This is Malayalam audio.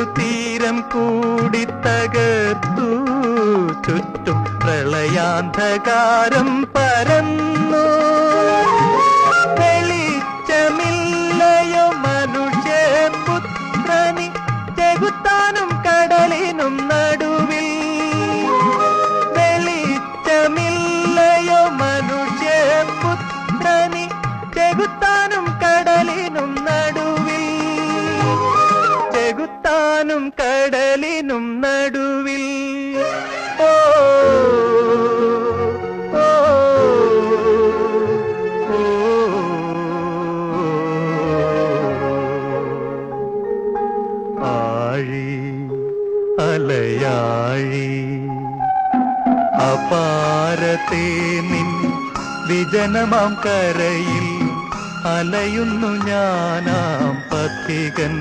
ഒരു തീരം കൂടി തകർത്തു, ചുറ്റും പ്രളയാന്ധകാരം പരന്നു. വെളിച്ചമില്ലയോ മനുഷ്യപുത്രനി, ചെകുത്താനും കടലിനും നടുവിൽ. വെളിച്ചമില്ലയോ മനുഷ്യപുത്രനി, ചെകുത്താനും കടലിനും നടുവിൽ. ചെകുത്താനും കടലിനും നടുവിൽ. ഓ ഓ ഓ ആഴി അലയാഴി അപാരത്തെ നിൻ വിജനമാം കരയിൽ അലയുന്നു ഞാനാം പഥികൻ.